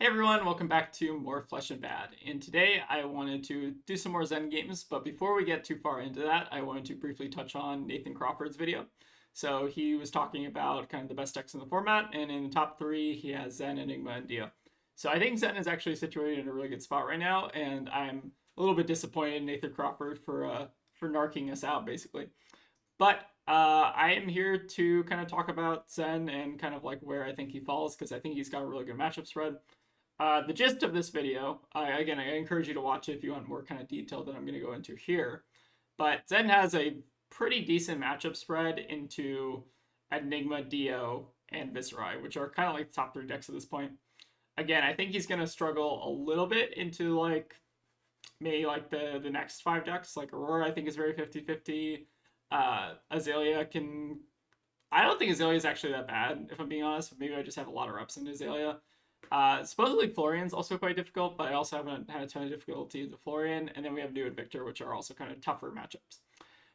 Hey everyone, welcome back to more Flesh and Bad. And today I wanted to do some more Zen games, but before we get too far into that, I wanted to briefly touch on Nathan Crawford's video. So he was talking about kind of the best decks in the format, and in the top three, he has Zen, Enigma, and Dio. So I think Zen is actually situated in a really good spot right now, and I'm a little bit disappointed in Nathan Crawford for narking us out, basically. But I am here to kind of talk about Zen and kind of like where I think he falls, because I think he's got a really good matchup spread. The gist of this video, again, I encourage you to watch it if you want more kind of detail than I'm going to go into here. But Zen has a pretty decent matchup spread into Enigma, Dio, and Viserai, which are kind of like the top three decks at this point. Again, I think he's going to struggle a little bit into like maybe like the next five decks. Like Aurora, I think is very 50-50. Azalea can. I don't think Azalea is actually that bad, if I'm being honest. Maybe I just have a lot of reps in Azalea. Supposedly Florian's also quite difficult, but I also haven't had a ton of difficulty with Florian. And then we have New and Victor, which are also kind of tougher matchups.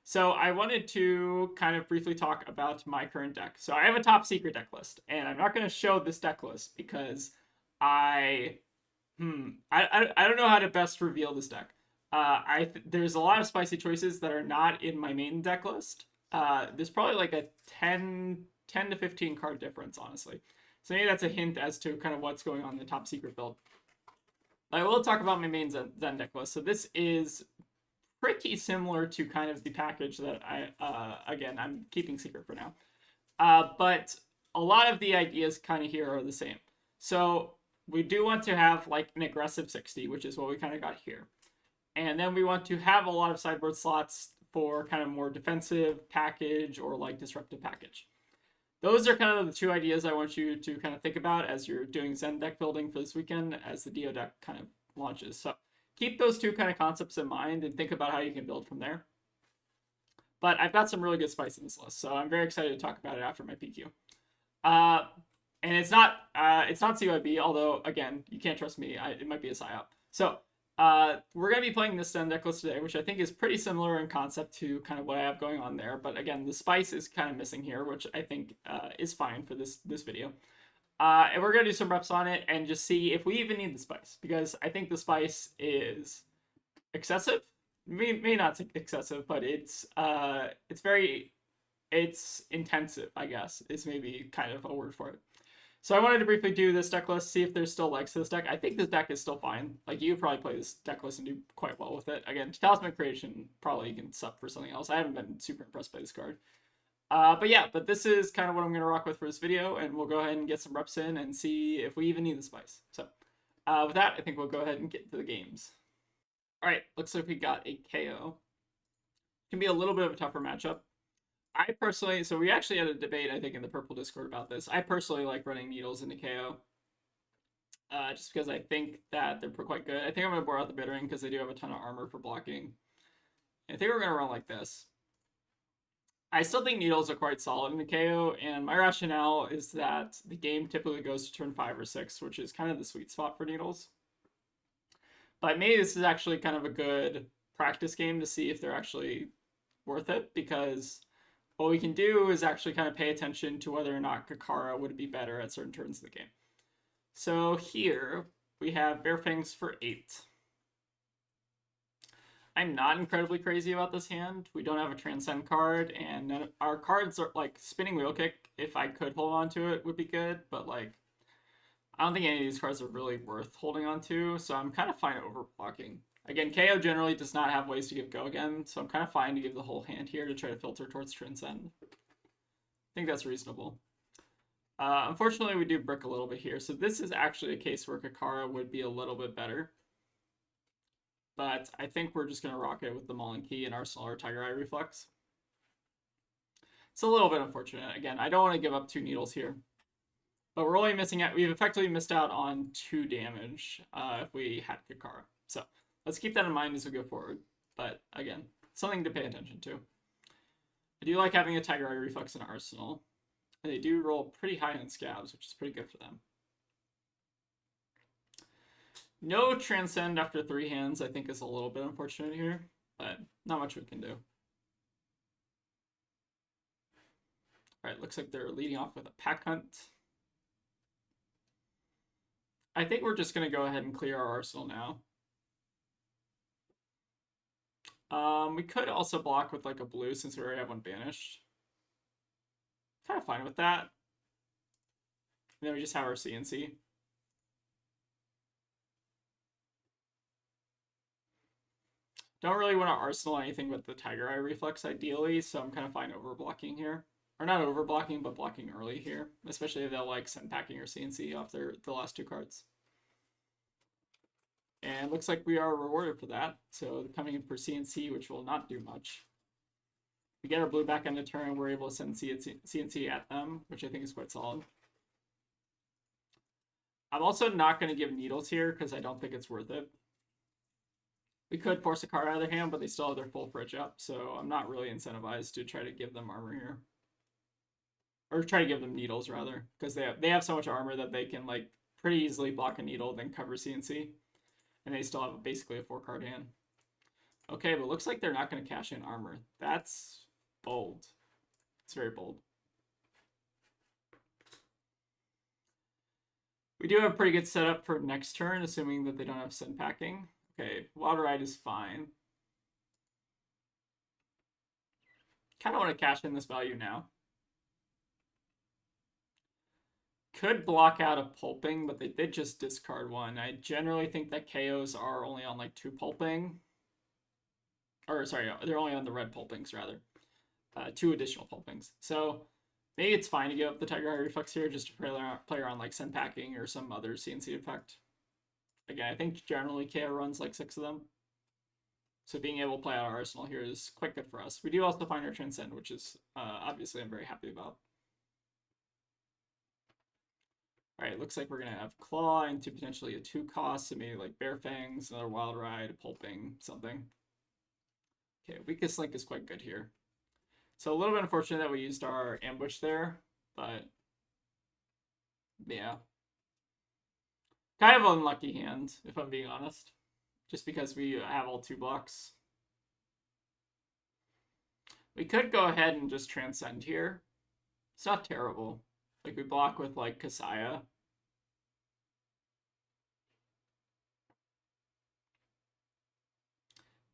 So I wanted to kind of briefly talk about my current deck. So I have a top secret deck list, and I'm not going to show this deck list because I I don't know how to best reveal this deck. There's a lot of spicy choices that are not in my main deck list. There's probably like a 10 to 15 card difference, honestly. So maybe that's a hint as to kind of what's going on in the top secret build. I will talk about my main Zen deck list. So this is pretty similar to kind of the package that again, I'm keeping secret for now. But a lot of the ideas kind of here are the same. So we do want to have like an aggressive 60, which is what we kind of got here. And then we want to have a lot of sideboard slots for kind of more defensive package or like disruptive package. Those are kind of the two ideas I want you to kind of think about as you're doing Zen deck building for this weekend as the Dio deck kind of launches. So keep those two kind of concepts in mind and think about how you can build from there. But I've got some really good spice in this list, so I'm very excited to talk about it after my PQ. And it's not CYB, although again, you can't trust me. It might be a psyop. So we're going to be playing this Zen deck list today, which I think is pretty similar in concept to kind of what I have going on there. But again, the spice is kind of missing here, which I think is fine for this video. And we're going to do some reps on it and just see if we even need the spice, because I think the spice is excessive. May not excessive, but it's intensive, I guess, is maybe kind of a word for it. So I wanted to briefly do this deck list, see if there's still legs to this deck. I think this deck is still fine. Like, you could probably play this deck list and do quite well with it. Again, Talisman Creation, probably you can sub for something else. I haven't been super impressed by this card. But this is kind of what I'm going to rock with for this video, and we'll go ahead and get some reps in and see if we even need the spice. So with that, I think we'll go ahead and get into the games. All right, looks like we got a KO. Can be a little bit of a tougher matchup. I personally, so we actually had a debate, I think, in the Purple Discord about this. I personally like running Needles into KO, just because I think that they're quite good. I think I'm going to bore out the Bittering because they do have a ton of armor for blocking. I think we're going to run like this. I still think Needles are quite solid in the KO, and my rationale is that the game typically goes to turn 5 or 6, which is kind of the sweet spot for Needles. But maybe this is actually kind of a good practice game to see if they're actually worth it, because what we can do is actually kind of pay attention to whether or not Kakara would be better at certain turns of the game. So here we have Bare Fangs for 8. I'm not incredibly crazy about this hand. We don't have a Transcend card, and our cards are like Spinning Wheel Kick. If I could hold on to it, would be good, but like I don't think any of these cards are really worth holding on to, so I'm kind of fine overblocking. Again, KO generally does not have ways to give Go again, so I'm kind of fine to give the whole hand here to try to filter towards Transcend. I think that's reasonable. Unfortunately, we do brick a little bit here, so this is actually a case where Kakara would be a little bit better. But I think we're just going to rock it with the Maulin Key and Arsenal or Tiger Eye Reflex. It's a little bit unfortunate. Again, I don't want to give up 2 Needles here. But we're only missing out. We've effectively missed out on 2 damage if we had Kakara. So let's keep that in mind as we go forward. But again, something to pay attention to. I do like having a Tiger Eye Reflex in Arsenal. And they do roll pretty high on Scabs, which is pretty good for them. No Transcend after 3 hands, I think, is a little bit unfortunate here. But not much we can do. Alright, looks like they're leading off with a Pack Hunt. I think we're just going to go ahead and clear our arsenal now. We could also block with like a blue since we already have one banished. Kind of fine with that. And then we just have our CNC. Don't really want to arsenal anything with the Tiger Eye Reflex ideally, so I'm kind of fine overblocking here. Or not overblocking, but blocking early here. Especially if they'll like send packing or CNC off the last two cards. And looks like we are rewarded for that. So coming in for CNC, which will not do much. We get our blue back on the turn, we're able to send CNC at them, which I think is quite solid. I'm also not going to give needles here because I don't think it's worth it. We could force a card out of their hand, but they still have their full fridge up, so I'm not really incentivized to try to give them armor here. Or try to give them needles, rather, because they have so much armor that they can like pretty easily block a needle, then cover CNC. And they still have basically a 4-card hand. Okay, but looks like they're not going to cash in armor. That's bold. It's very bold. We do have a pretty good setup for next turn, assuming that they don't have send packing. Okay, Wild Ride is fine. Kind of want to cash in this value now. Could block out a pulping, but they did just discard one. I generally think that KOs are only on like 2 pulping. Or sorry, they're only on the red pulpings rather. 2 additional pulpings. So maybe it's fine to give up the Tiger Eye Reflex here just to play around like send packing or some other CNC effect. Again, I think generally KO runs like 6 of them. So being able to play out our arsenal here is quite good for us. We do also find our Transcend, which is obviously I'm very happy about. Alright, looks like we're going to have Claw into potentially a 2 cost, so maybe like Bear Fangs, another Wild Ride, a Pulping, something. Okay, Weakest Link is quite good here. So a little bit unfortunate that we used our ambush there, but yeah. Kind of unlucky hand, if I'm being honest. Just because we have all 2 blocks. We could go ahead and just Transcend here. It's not terrible. Like, we block with, like, Kasaya.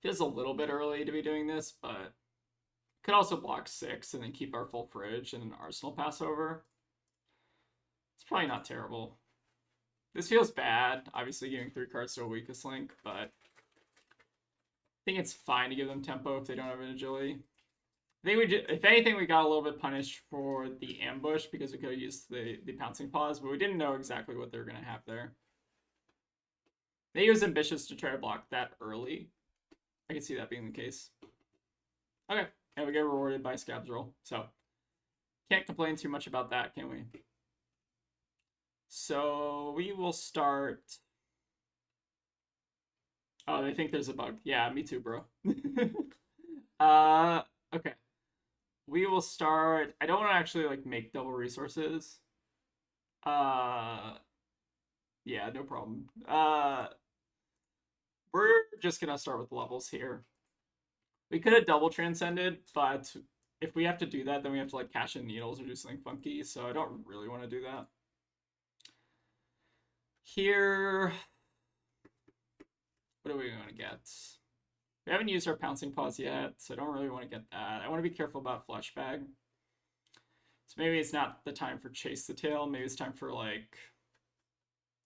Feels a little bit early to be doing this, but could also block 6 and then keep our full fridge and an Arsenal Passover. It's probably not terrible. This feels bad, obviously giving 3 cards to a Weakest Link, but I think it's fine to give them tempo if they don't have an agility. I think we did, if anything, we got a little bit punished for the ambush because we could have used the pouncing pause, but we didn't know exactly what they were going to have there. Maybe it was ambitious to try to block that early. I can see that being the case. Okay, and we get rewarded by Scab's roll, so can't complain too much about that, can we? So we will start. Oh, they think there's a bug. Yeah, me too, bro. Okay. We will start. I don't want to actually like make double resources. Yeah, no problem. We're just gonna start with levels here. We could have double transcended, but if we have to do that, then we have to like cash in needles or do something funky, so I don't really want to do that. Here, what are we going to get? We haven't used our pouncing pause yet, so I don't really want to get that. I want to be careful about flesh bag. So maybe it's not the time for chase the tail. Maybe it's time for like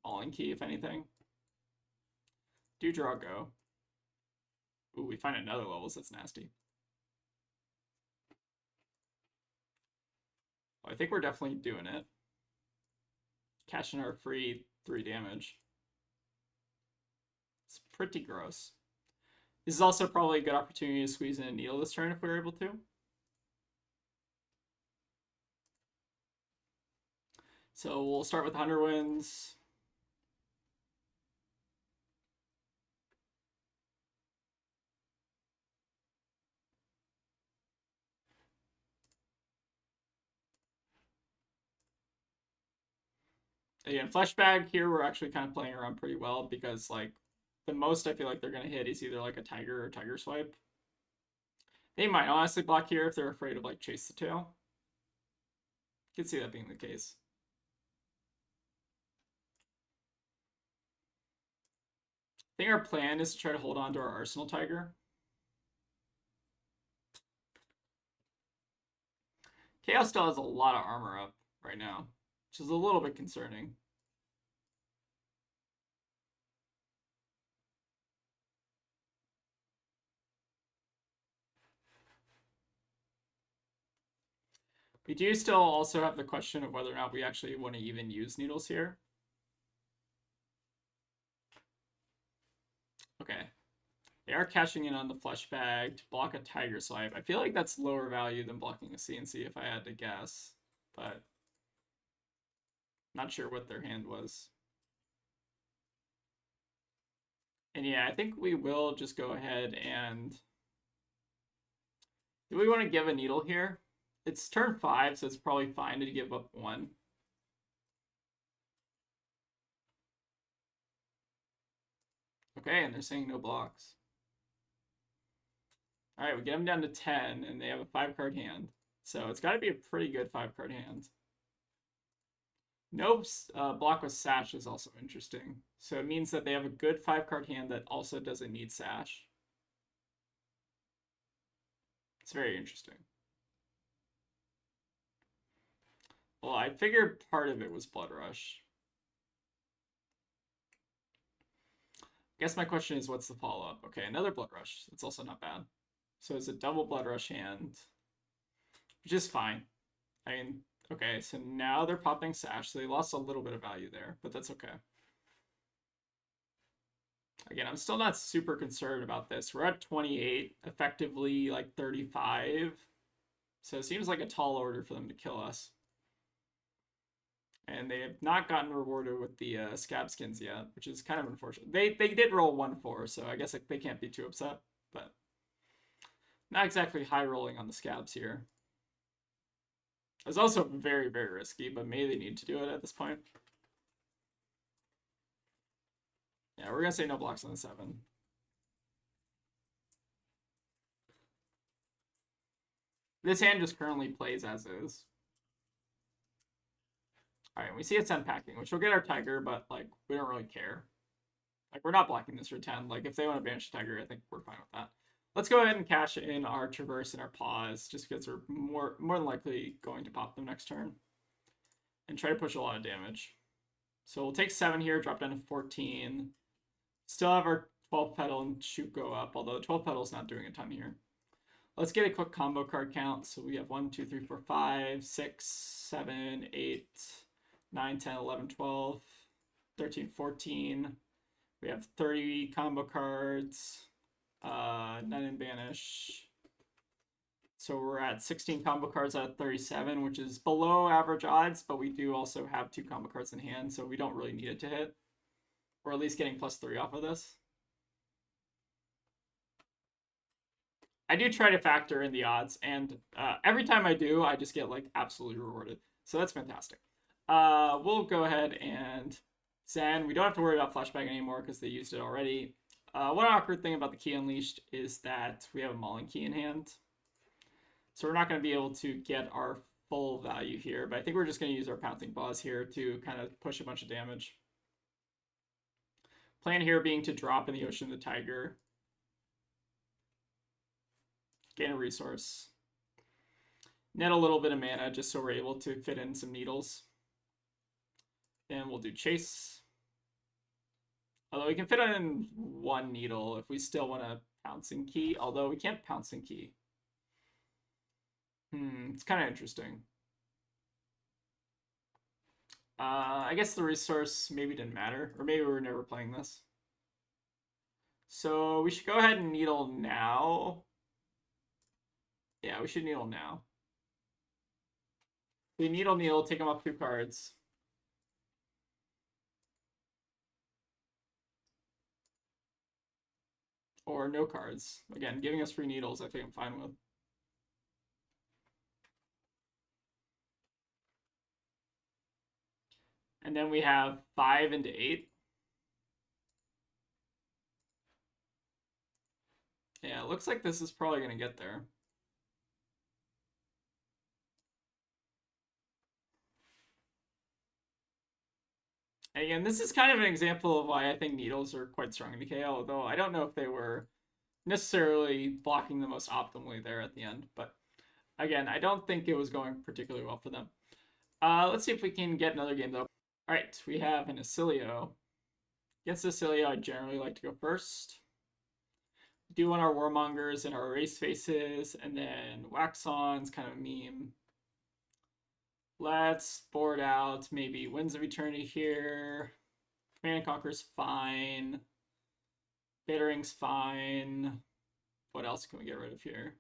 Falling Key, if anything. Do draw go. Ooh, we find another levels. That's nasty. Well, I think we're definitely doing it. Cashing our free 3 damage. It's pretty gross. This is also probably a good opportunity to squeeze in a needle this turn if we were able to. So we'll start with 100 wins. Again, flesh bag here, we're actually kind of playing around pretty well because like the most I feel like they're going to hit is either like a tiger or tiger swipe. They might honestly block here if they're afraid of like chase the tail. Could see that being the case. I think our plan is to try to hold on to our Arsenal Tiger. Chaos still has a lot of armor up right now, which is a little bit concerning. We do still also have the question of whether or not we actually want to even use needles here. Okay. They are cashing in on the flesh bag to block a tiger swipe. I feel like that's lower value than blocking a CNC if I had to guess, but not sure what their hand was. And yeah, I think we will just go ahead and... Do we want to give a needle here? It's turn 5, so it's probably fine to give up 1. Okay, and they're saying no blocks. All right, we get them down to 10, and they have a 5-card hand. So it's got to be a pretty good 5-card hand. Nope's block with Sash is also interesting. So it means that they have a good 5-card hand that also doesn't need Sash. It's very interesting. Well, I figured part of it was Blood Rush. I guess my question is, what's the follow-up? Okay, another Blood Rush. That's also not bad. So it's a double Blood Rush hand, which is fine. I mean, okay, so now they're popping Sash, so they lost a little bit of value there, but that's okay. Again, I'm still not super concerned about this. We're at 28, effectively like 35. So it seems like a tall order for them to kill us. And they have not gotten rewarded with the scab skins yet, which is kind of unfortunate. They did roll 1-4, so I guess like, they can't be too upset, but not exactly high rolling on the scabs here. It's also very, very risky, but maybe they need to do it at this point. Yeah, we're going to say no blocks on the 7. This hand just currently plays as is. Alright, we see a 10 packing, which will get our Tiger, but, like, we don't really care. Like, we're not blocking this for 10. Like, if they want to banish the Tiger, I think we're fine with that. Let's go ahead and cash in our Traverse and our Pause, just because we're more than likely going to pop them next turn. And try to push a lot of damage. So we'll take 7 here, drop down to 14. Still have our 12 petal and shoot go up, although 12 petal's not doing a ton here. Let's get a quick combo card count. So we have 1, 2, 3, 4, 5, 6, 7, 8, 9, 10, 11, 12, 13, 14. We have 30 combo cards, none in banish. So we're at 16 combo cards out of 37, which is below average odds, but we do also have 2 combo cards in hand, so we don't really need it to hit. We're at least getting +3 off of this. I do try to factor in the odds, and every time I do, I just get like absolutely rewarded. So that's fantastic. We'll go ahead and Zen. We don't have to worry about flashback anymore because they used it already. One awkward thing about the Key Unleashed is that we have a Mauling Key in hand. So we're not going to be able to get our full value here, but I think we're just going to use our Pouncing Paws here to kind of push a bunch of damage. Plan here being to drop in the Ocean the Tiger. Gain a resource. Net a little bit of mana just so we're able to fit in some needles. Then we'll do Chase. Although we can fit in 1 needle if we still want a Pouncing Key. Although we can't Pouncing Key. It's kind of interesting. I guess the resource maybe didn't matter. Or maybe we were never playing this. So we should go ahead and needle now. Yeah, we should needle now. We needle, take them up 2 cards. Or no cards. Again, giving us free needles, I think I'm fine with. And then we have 5 into 8. Yeah, it looks like this is probably going to get there. Again, this is kind of an example of why I think needles are quite strong in DK, although I don't know if they were necessarily blocking the most optimally there at the end. But again, I don't think it was going particularly well for them. Let's see if we can get another game, though. All right, we have an Azalea. Against Azalea, I generally like to go first. We do want our Warmongers and our Race Faces, and then Waxon's kind of a meme. Let's board out maybe Winds of Eternity here. Command and Conquer's fine. Bittering's fine. What else can we get rid of here?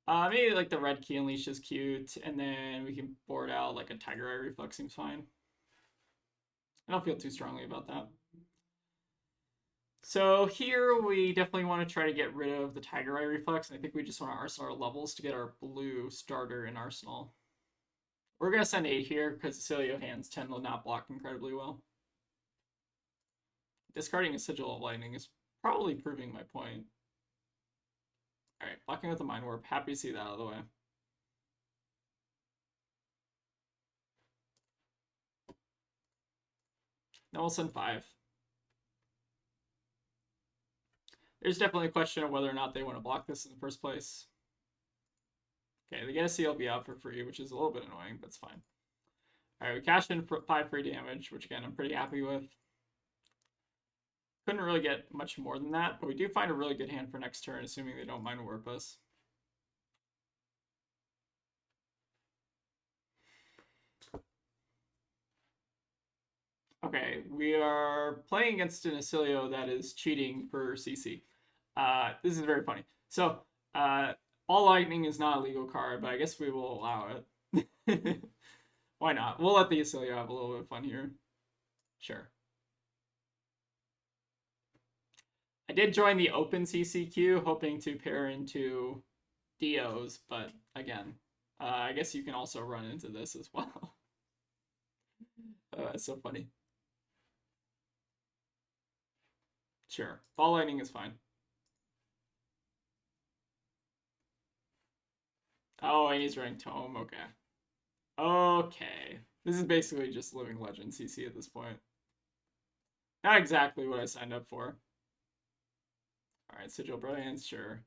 Maybe like the Red Key Unleash is cute, and then we can board out like a Tiger Eye Reflex seems fine. I don't feel too strongly about that. So here we definitely want to try to get rid of the Tiger Eye Reflex, and I think we just want to arsenal our levels to get our blue starter in Arsenal. We're going to send 8 here because Azalea hands tend to not block incredibly well. Discarding a Sigil of Lightning is probably proving my point. Alright, blocking with the Mind Warp. Happy to see that out of the way. Now we'll send 5. There's definitely a question of whether or not they want to block this in the first place. Okay, they get a CLB out for free, which is a little bit annoying, but it's fine. Alright, we cashed in for 5 free damage, which again, I'm pretty happy with. Couldn't really get much more than that, but we do find a really good hand for next turn, assuming they don't Mind Warp us. Okay, we are playing against an Azalea that is cheating for CC. This is very funny. So, All Lightning is not a legal card, but I guess we will allow it. Why not? We'll let the Azalea have a little bit of fun here. Sure. I did join the open CC queue, hoping to pair into Dios, but again, I guess you can also run into this as well. It's so funny. Sure. Ball Lightning is fine. Oh, and he's running Tome. Okay. Okay. This is basically just Living Legend CC at this point. Not exactly what I signed up for. Alright, Sigil Brilliance, sure.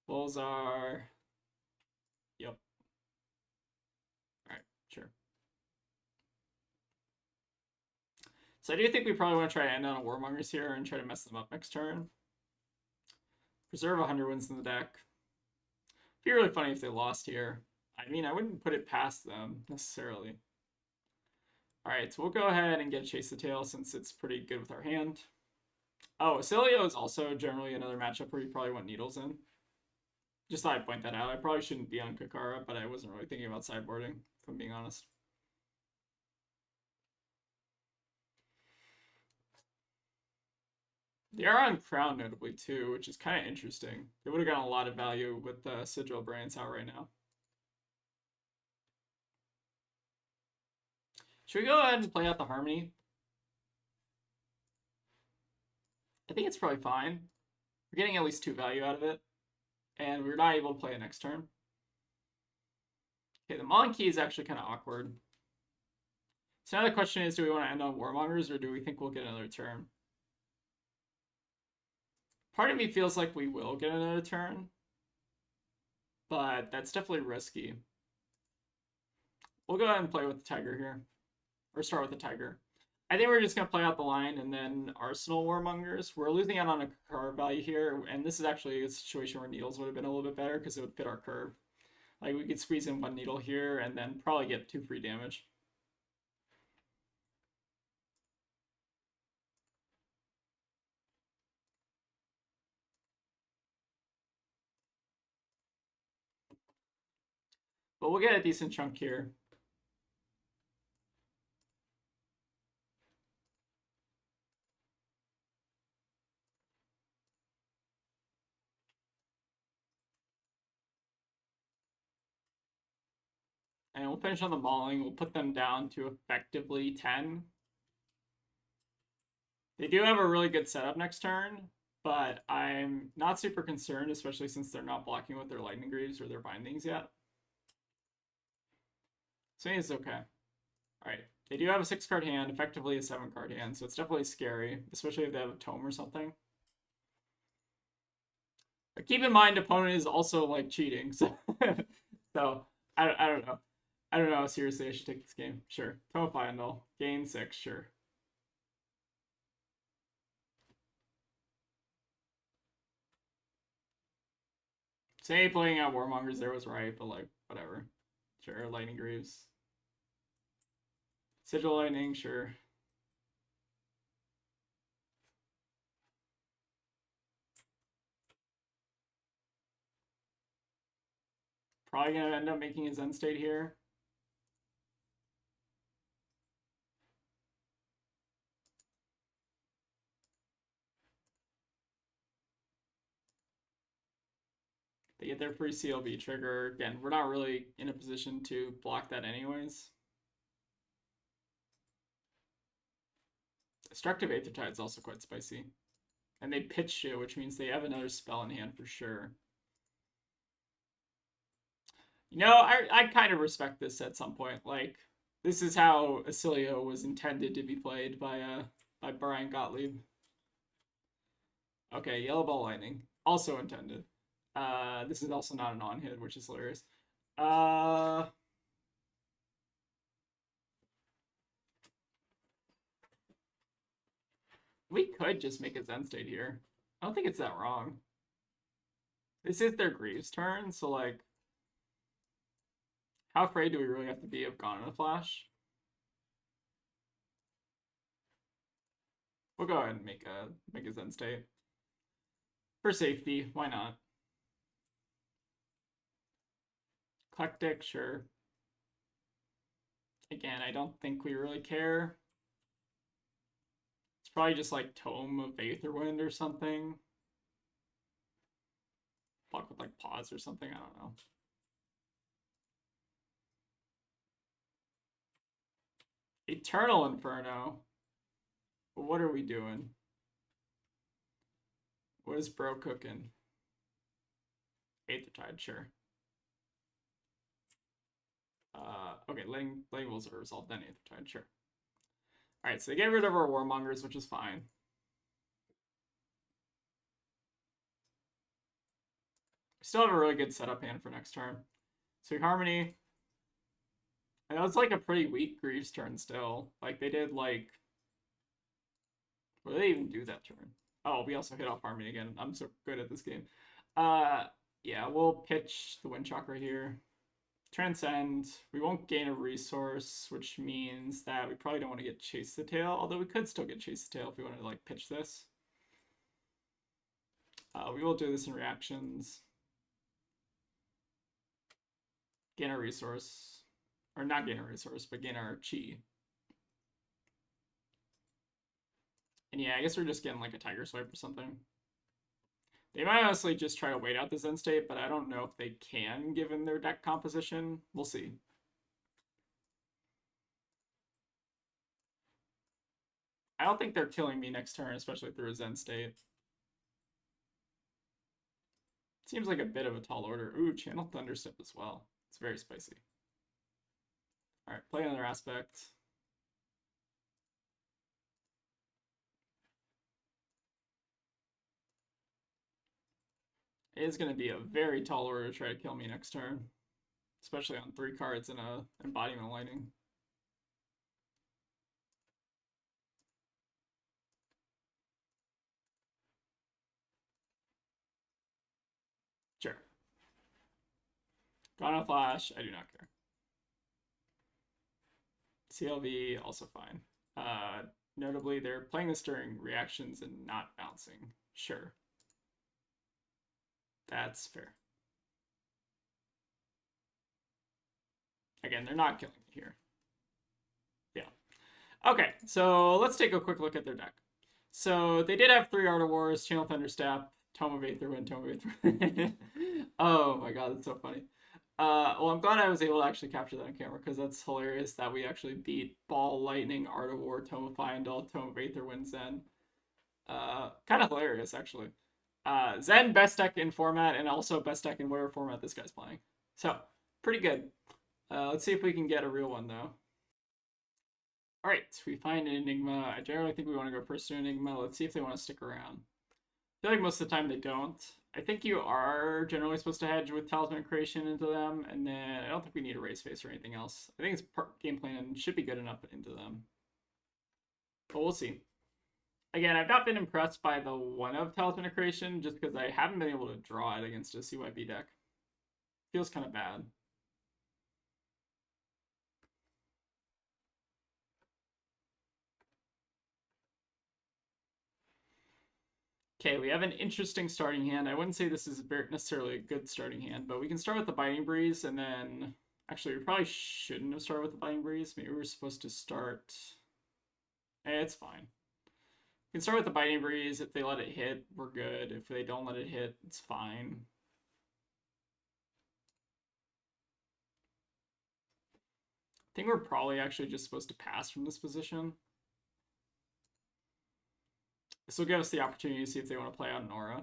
Bulzar. Yep. Alright, sure. So I do think we probably want to try to end on a Warmongers here and try to mess them up next turn. Preserve 100 wins in the deck. It'd be really funny if they lost here. I mean, I wouldn't put it past them, necessarily. Alright, so we'll go ahead and get Chase the Tail since it's pretty good with our hand. Oh, Azalea is also generally another matchup where you probably want Needles in. Just thought I'd point that out. I probably shouldn't be on Kakara, but I wasn't really thinking about sideboarding, if I'm being honest. They are on Crown notably too, which is kind of interesting. They would have gotten a lot of value with the Sigil Brilliance out right now. Should we go ahead and play out the Harmony? I think it's probably fine. We're getting at least 2 value out of it. And we're not able to play it next turn. Okay, the Mullen Key is actually kind of awkward. So now the question is, do we want to end on Warmongers or do we think we'll get another turn? Part of me feels like we will get another turn, but that's definitely risky. We'll go ahead and play with the Tiger here, or start with the Tiger. I think we're just going to play out the line and then Arsenal Warmongers. We're losing out on a curve value here, and this is actually a situation where Needles would have been a little bit better because it would fit our curve. Like, we could squeeze in 1 Needle here and then probably get 2 free damage. But we'll get a decent chunk here. And we'll finish on the mauling. We'll put them down to effectively 10. They do have a really good setup next turn, but I'm not super concerned, especially since they're not blocking with their Lightning Greaves or their Bindings yet. So I think it's okay. Alright. They do have a 6-card hand, effectively a 7-card hand, so it's definitely scary, especially if they have a tome or something. But keep in mind, opponent is also like cheating, so so I don't know. I don't know. Seriously, I should take this game. Sure. Tome final. Gain 6, sure. Say playing out Warmongers there was right, but like, whatever. Sure, Lightning Greaves. Sigil Lightning, sure. Probably gonna end up making his end state here. They get their free CLB trigger. Again, we're not really in a position to block that anyways. Destructive Aether is also quite spicy. And they pitch it, which means they have another spell in hand for sure. You know, I kind of respect this at some point. Like, this is how Azalea was intended to be played by Brian Gottlieb. Okay, Yellow Ball Lightning. Also intended. This is also not an on-hit, which is hilarious. We could just make a Zen state here. I don't think it's that wrong. This is their Greaves turn, so like, how afraid do we really have to be of Gone in a Flash? We'll go ahead and make a Zen state. For safety, why not? Eclectic, sure. Again, I don't think we really care. It's probably just like Tome of Aetherwind or something. Block with like Pause or something, I don't know. Eternal Inferno. What are we doing? What is bro cooking? Aethertide, sure. Okay, letting Wolves are resolved, then Aethertide, sure. Alright, so they get rid of our Warmongers, which is fine. Still have a really good setup hand for next turn. Sweet Harmony. And that was like a pretty weak Greaves turn still. Like they did like, what did they even do that turn? Oh, we also hit off Harmony again. I'm so good at this game. Yeah, we'll pitch the Wind Chakra here. Transcend. We won't gain a resource, which means that we probably don't want to get Chase the Tail, although we could still get Chase the Tail if we wanted to like pitch this. We will do this in reactions. Gain a resource. Or not gain a resource, but gain our chi. And yeah, I guess we're just getting like a Tiger Swipe or something. They might honestly just try to wait out this end state, but I don't know if they can given their deck composition. We'll see. I don't think they're killing me next turn, especially through a Zen state. Seems like a bit of a tall order. Ooh, Channel Thunderstep as well. It's very spicy. Alright, play another aspect. It is going to be a very tall order to try to kill me next turn. Especially on 3 cards and a Embodiment of Lightning. Sure. Gone on Flash, I do not care. CLV, also fine. Notably, they're playing this during reactions and not bouncing. Sure. That's fair. Again, they're not killing me here. Yeah. Okay, so let's take a quick look at their deck. So they did have 3 Art of Wars, Channel Thunderstep, Tome of Aetherwind, Tome of Aetherwind. Oh my god, that's so funny. Well, I'm glad I was able to actually capture that on camera because that's hilarious that we actually beat Ball, Lightning, Art of War, Tome of Fyendal, Tome of Aetherwind, Zen. Kind of hilarious, actually. Zen, best deck in format, and also best deck in whatever format this guy's playing. So, pretty good. Let's see if we can get a real one, though. Alright, so we find an Enigma. I generally think we want to go first to Enigma. Let's see if they want to stick around. I feel like most of the time they don't. I think you are generally supposed to hedge with Talisman Creation into them, and then I don't think we need a Raise Face or anything else. I think it's game plan and should be good enough into them. But we'll see. Again, I've not been impressed by the one of Talisman Creation just because I haven't been able to draw it against a CYB deck. Feels kind of bad. Okay, we have an interesting starting hand. I wouldn't say this is necessarily a good starting hand, but we can start with the Biting Breeze, and then... Actually, we probably shouldn't have started with the Biting Breeze. Maybe we were supposed to start... it's fine. We can start with the Biting Breeze. If they let it hit, we're good. If they don't let it hit, it's fine. I think we're probably actually just supposed to pass from this position. This will give us the opportunity to see if they want to play out an aura.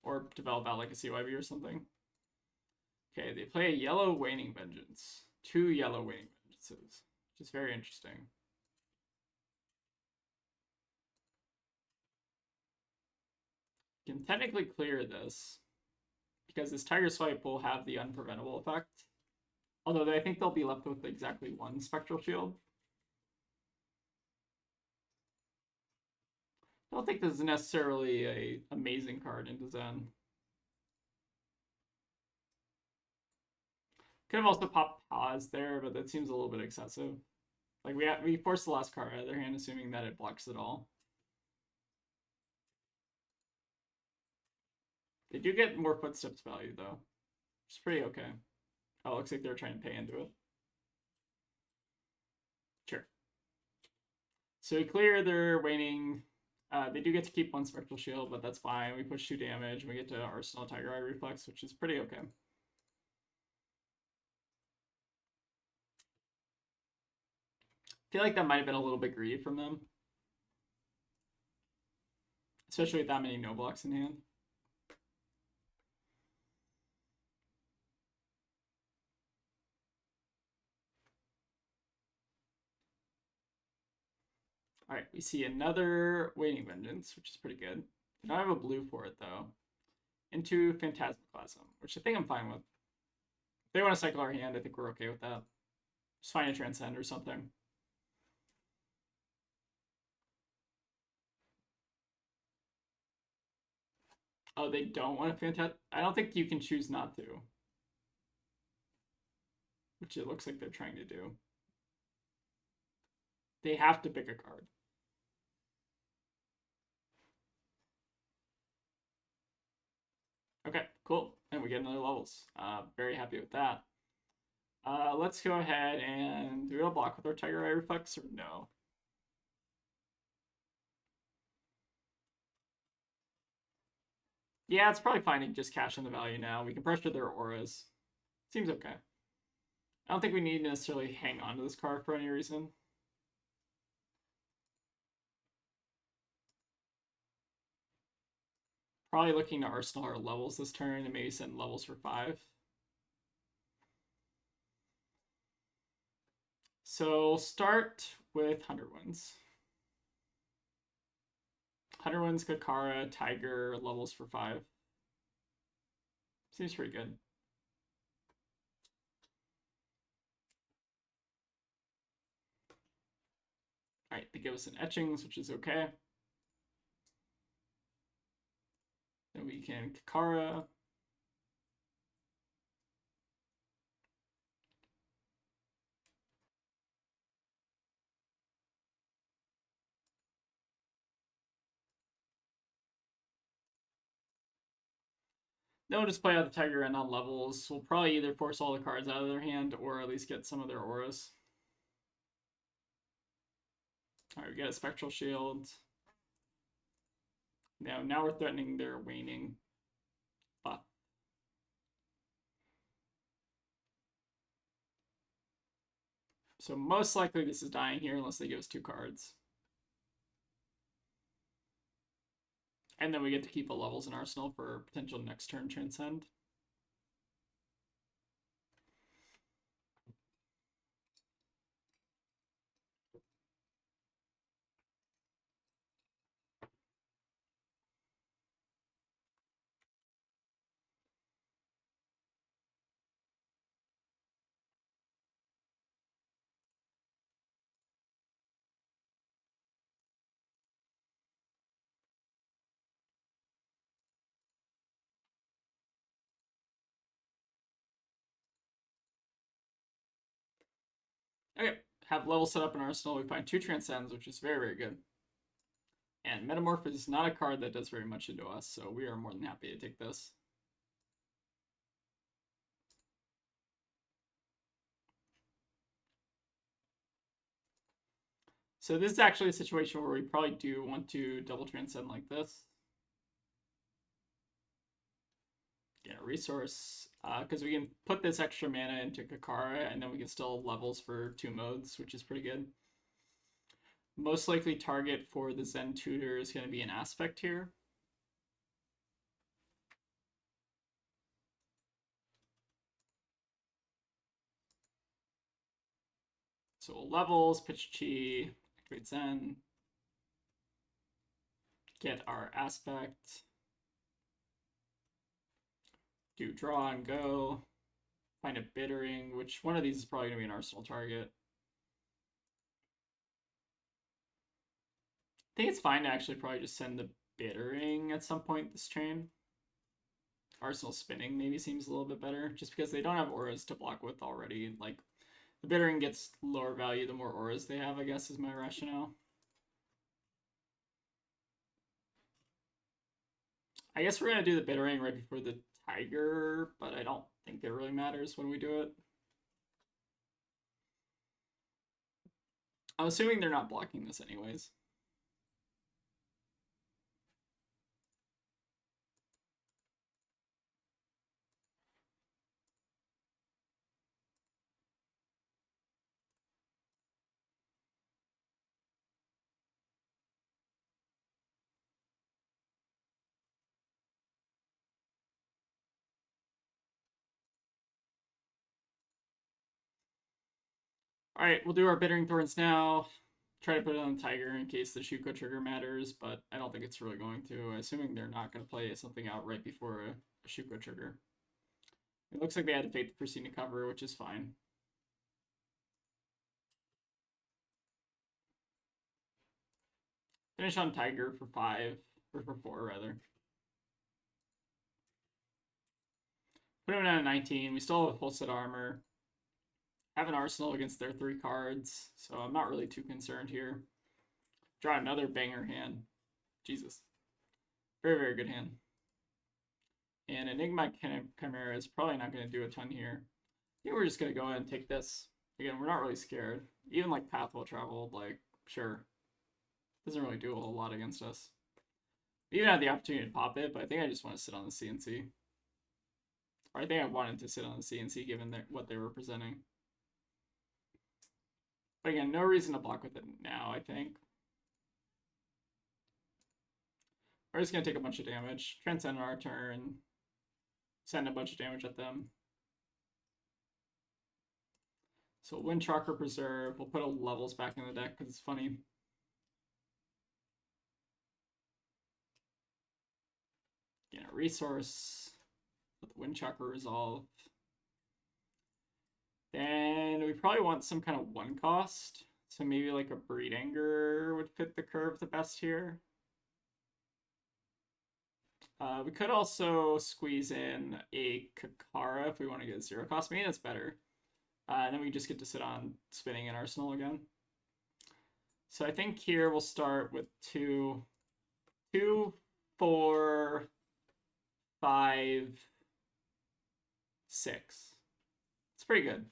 Or develop out like a CYB or something. Okay, they play a yellow Waning Vengeance. 2 yellow Waning Vengeances, which is very interesting. You can technically clear this, because this Tiger Swipe will have the unpreventable effect. Although I think they'll be left with exactly 1 Spectral Shield. I don't think this is necessarily an amazing card into Zen. Could have also popped Pause there, but that seems a little bit excessive. Like, we forced the last card out of their hand, assuming that it blocks it all. They do get more Footsteps value, though. Which is pretty okay. Oh, it looks like they're trying to pay into it. Sure. So we clear their Waning. They do get to keep 1 Spectral Shield, but that's fine. We push 2 damage, and we get to Arsenal Tiger Eye Reflex, which is pretty okay. I feel like that might have been a little bit greedy from them. Especially with that many no blocks in hand. Alright, we see another Waning Vengeance, which is pretty good. I don't have a blue for it, though. Into Phantasmaclasm, which I think I'm fine with. If they want to cycle our hand, I think we're okay with that. Just find a Transcend or something. Oh, they don't want a Phantasm? I don't think you can choose not to. Which it looks like they're trying to do. They have to pick a card. Okay, cool. And we get another levels. Very happy with that. Let's go ahead and do we have a block with our Tiger Eye Reflex or no? Yeah, it's probably fine to just cash in the value now. We can pressure their auras. Seems okay. I don't think we need to necessarily hang on to this card for any reason. Probably looking to Arsenal our levels this turn and maybe send levels for 5. So start with 100 Winds. 100 Winds, Kakara, Tiger, levels for 5. Seems pretty good. Alright, they give us an Etchings, which is okay. Then we can Kakara. Then we'll just play out the Tiger End on levels. We'll probably either force all the cards out of their hand or at least get some of their auras. Alright, we got a Spectral Shield. Now we're threatening their Waning buff. So most likely this is dying here unless they give us 2 cards. And then we get to keep the levels in Arsenal for potential next turn Transcend. Okay, have level set up in Arsenal. We find 2 Transcends, which is very, very good. And Metamorph is not a card that does very much into us, so we are more than happy to take this. So this is actually a situation where we probably do want to double transcend like this. Get a resource, because we can put this extra mana into Kakara, and then we can still levels for 2 modes, which is pretty good. Most likely target for the Zen Tutor is going to be an aspect here. So we'll levels, pitch chi, activate Zen, get our aspect, do draw and go, find a Bittering, which one of these is probably going to be an Arsenal target. I think it's fine to actually probably just send the Bittering at some point this chain. Arsenal spinning maybe seems a little bit better, just because they don't have auras to block with already. Like, the Bittering gets lower value the more auras they have, I guess, is my rationale. I guess we're going to do the Bittering right before the Tiger, but I don't think it really matters when we do it. I'm assuming they're not blocking this anyways. Alright, we'll do our Bittering Thorns now. Try to put it on the Tiger in case the Shuko trigger matters, but I don't think it's really going to. Assuming they're not going to play something out right before a Shuko trigger. It looks like they had to fake the Pristine cover, which is fine. Finish on Tiger for 5, or for 4 rather. Put him down at 19. We still have a full set armor. Have an arsenal against their 3 cards, so I'm not really too concerned here. Draw another banger hand. Jesus. Very, very good hand. And Enigma Chimera is probably not going to do a ton here. I think we're just going to go ahead and take this. Again, we're not really scared. Even like Path Will Travel, like, sure. Doesn't really do a whole lot against us. We even had the opportunity to pop it, but I think I just want to sit on the CNC. Or I think I wanted to sit on the CNC given what they were presenting. But again, no reason to block with it now, I think. We're just going to take a bunch of damage. Transcend on our turn. Send a bunch of damage at them. So Windchakra Preserve. We'll put levels back in the deck because it's funny. Get a resource. Let the Windchakra resolve. Then we probably want some kind of 1 cost. So maybe like a Breed Anger would fit the curve the best here. We could also squeeze in a Kakara if we want to get 0 cost. Maybe that's better. And then we just get to sit on spinning an Arsenal again. So I think here we'll start with 2, 4, 5, 6. It's pretty good.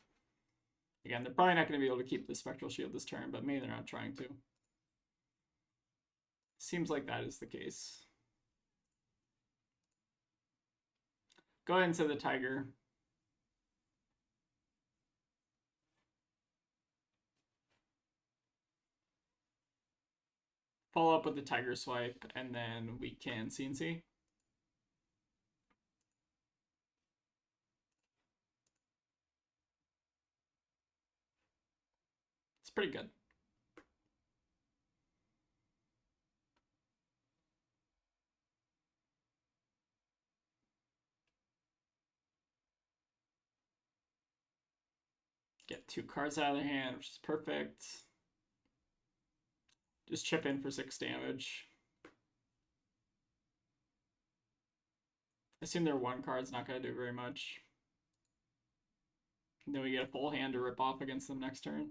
Again, they're probably not going to be able to keep the Spectral Shield this turn, but maybe they're not trying to. Seems like that is the case. Go ahead and set the Tiger. Follow up with the Tiger Swipe, and then we can CNC. It's pretty good. Get 2 cards out of their hand, which is perfect. Just chip in for 6 damage. I assume their 1 card's not going to do very much. And then we get a full hand to rip off against them next turn.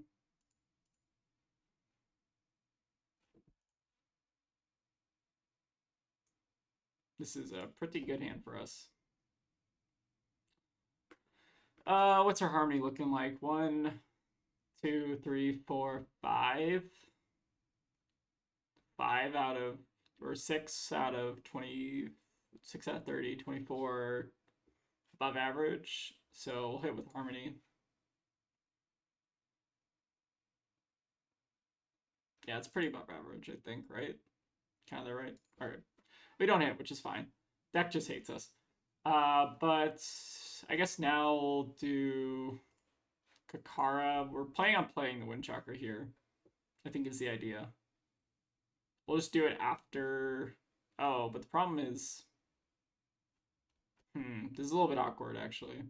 This is a pretty good hand for us. What's our harmony looking like? 1, 2, 3, 4, 5. 5 out of, or 6 out of 20, 6 out of 30, 24 above average. So we'll hit with harmony. Yeah, it's pretty above average, I think, right? Kind of there, right? All right. We don't hit, which is fine. Deck just hates us. But I guess now we'll do Kakara. We're planning on playing the Windchakra here, I think is the idea. We'll just do it after... Oh, but the problem is... this is a little bit awkward, actually.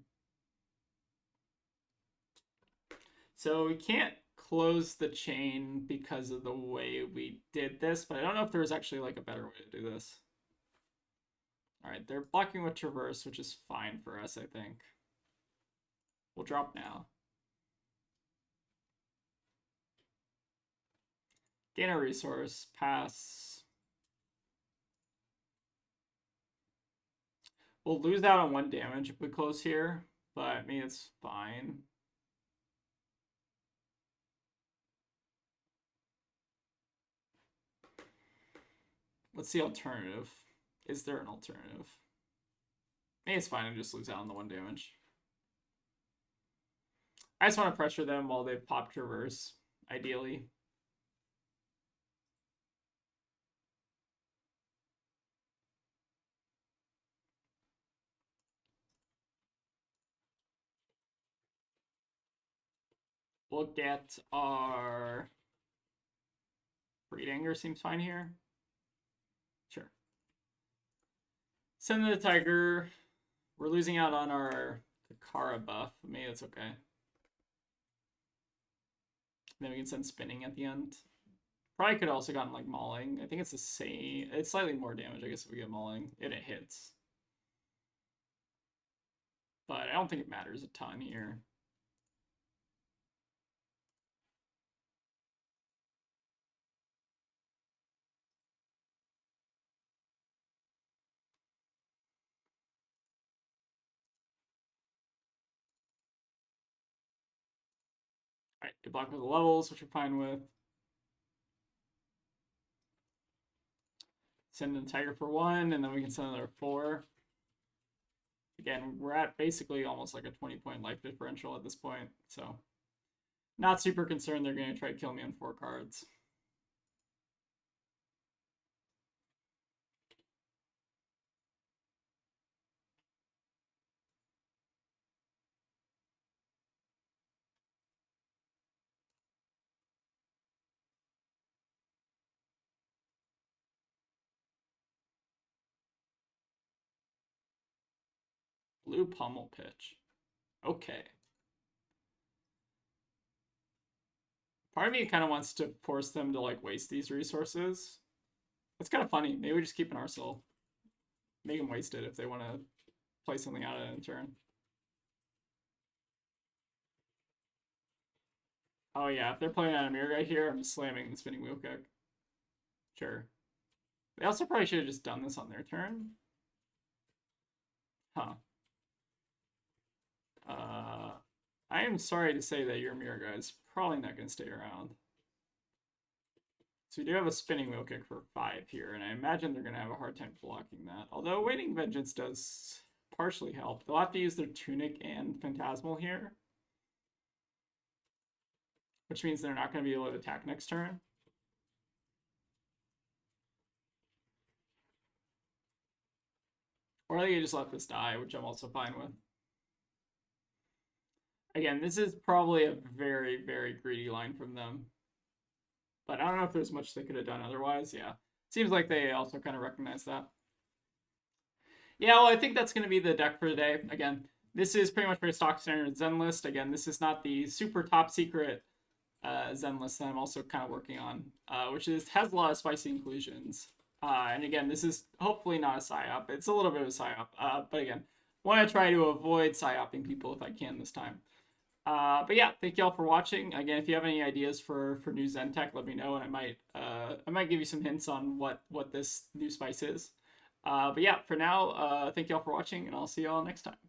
So we can't close the chain because of the way we did this, but I don't know if there's actually like a better way to do this. All right, they're blocking with Traverse, which is fine for us, I think. We'll drop now. Gain a resource, pass. We'll lose out on 1 damage if we close here, but I mean, it's fine. What's the alternative? Is there an alternative? Maybe it's fine to just lose out on the 1 damage. I just want to pressure them while they've popped Traverse, ideally. We'll get our Breed Anger seems fine here. Sure. Send the Tiger. We're losing out on our Kakara buff. Maybe that's okay. Then we can send Spinning at the end. Probably could have also gotten like Mauling. I think it's the same. It's slightly more damage, I guess, if we get Mauling. And it hits. But I don't think it matters a ton here. Alright, they block with the levels, which we're fine with. Send in Tiger for 1, and then we can send another 4. Again, we're at basically almost like a 20-point life differential at this point, so not super concerned they're going to try to kill me on 4 cards. Blue Pummel Pitch. Okay. Part of me kind of wants to force them to like waste these resources. It's kind of funny. Maybe we just keep an Arsenal. Make them waste it if they want to play something out of it in turn. Oh yeah, if they're playing on a mirror guy here, I'm just slamming the Spinning Wheel Kick. Sure. They also probably should have just done this on their turn. Huh. I am sorry to say that your mirror guy is probably not going to stay around. So we do have a Spinning Wheel Kick for 5 here, and I imagine they're going to have a hard time blocking that. Although Waiting Vengeance does partially help. They'll have to use their Tunic and Phantasmal here, which means they're not going to be able to attack next turn. Or they can just let this die, which I'm also fine with. Again, this is probably a very, very greedy line from them. But I don't know if there's much they could have done otherwise. Yeah. Seems like they also kind of recognize that. Yeah, well, I think that's going to be the deck for today. Again, this is pretty much very stock standard Zen list. Again, this is not the super top secret Zen list that I'm also kind of working on, which has a lot of spicy inclusions. And again, this is hopefully not a psyop. It's a little bit of a psyop. But again, want to try to avoid psyoping people if I can this time. But yeah, thank y'all for watching. Again, if you have any ideas for new Zen tech, let me know, and I might give you some hints on what this new spice is. But yeah, for now, thank you all for watching, and I'll see you all next time.